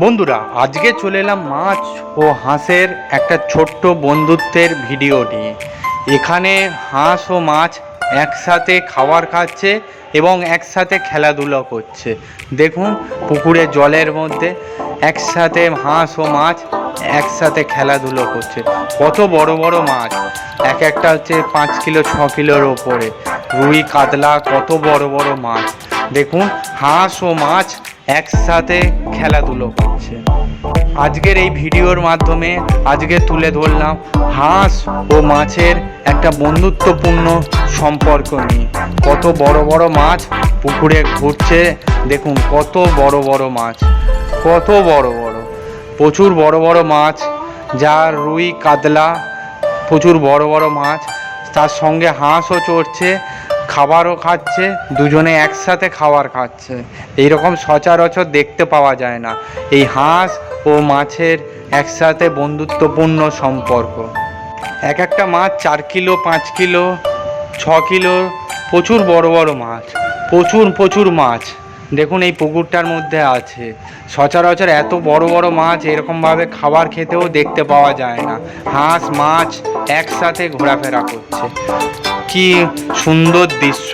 বন্ধুরা, আজকে চলে এলাম মাছ ও হাঁসের একটা ছোট্ট বন্ধুত্বের ভিডিও নিয়ে। এখানে হাঁস ও মাছ একসাথে খাবার খাচ্ছে এবং একসাথে খেলাধুলা করছে। দেখুন, পুকুরের জলের মধ্যে একসাথে হাঁস ও মাছ একসাথে খেলাধুলো করছে। কত বড় বড় মাছ, এক একটা হচ্ছে 5 কিলো 6 কিলোর ওপরে। রুই কাতলা, কত বড় বড় মাছ। দেখুন, হাঁস ও মাছ একসাথে খেলাধুলো করছে। আজকের এই ভিডিওর মাধ্যমে আজকে তুলে ধরলাম হাঁস ও মাছের একটা বন্ধুত্বপূর্ণ সম্পর্ক নিয়ে। কত বড় বড় মাছ পুকুরে ঘুরছে। দেখুন, কত বড় বড় মাছ, কত বড় বড়, প্রচুর বড় বড় মাছ, যার রুই কাতলা, প্রচুর বড় বড় মাছ। তার সঙ্গে হাঁসও চড়ছে, খাবারও খাচ্ছে, দুজনে একসাথে খাবার খাচ্ছে। এইরকম সচরাচর দেখতে পাওয়া যায় না, এই হাঁস ও মাছের একসাথে বন্ধুত্বপূর্ণ সম্পর্ক। এক একটা মাছ 4 কিলো 5 কিলো 6 কিলো, প্রচুর বড় বড় মাছ, প্রচুর প্রচুর মাছ। দেখুন, এই পুকুরটার মধ্যে আছে। সচরাচর এত বড় বড় মাছ এরকমভাবে খাবার খেতেও দেখতে পাওয়া যায় না। হাঁস মাছ একসাথে ঘোরাফেরা করছে, কি সুন্দর দৃশ্য।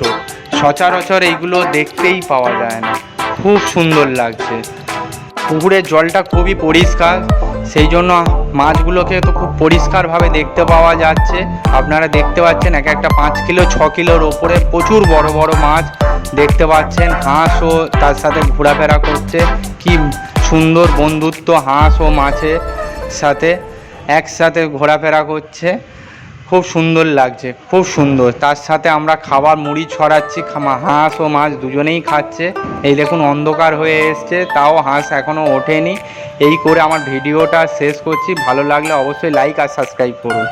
সচরাচর এইগুলো দেখতেই পাওয়া যায় না, খুব সুন্দর লাগছে। পুকুরের জলটা খুবই পরিষ্কার, সেই জন্য মাছগুলোকে তো খুব পরিষ্কারভাবে দেখতে পাওয়া যাচ্ছে। আপনারা দেখতে পাচ্ছেন এক একটা 5 কিলো 6 কিলোর ওপরে প্রচুর বড় বড় মাছ দেখতে পাচ্ছেন। হাঁসও তার সাথে ঘোরাফেরা করছে। কি সুন্দর বন্ধুত্ব, হাঁস ও মাছের সাথে একসাথে ঘোরাফেরা করছে, খুব সুন্দর লাগছে, খুব সুন্দর। তার সাথে আমরা খাবার মুড়ি ছড়াচ্ছি, হাঁস ও মাছ দুজনেই খাচ্ছে। এই দেখুন, অন্ধকার হয়ে এসছে, তাও হাঁস এখনও ওঠেনি। এই করে আমার ভিডিওটা শেষ করছি। ভালো লাগলে অবশ্যই লাইক আর সাবস্ক্রাইব করুন।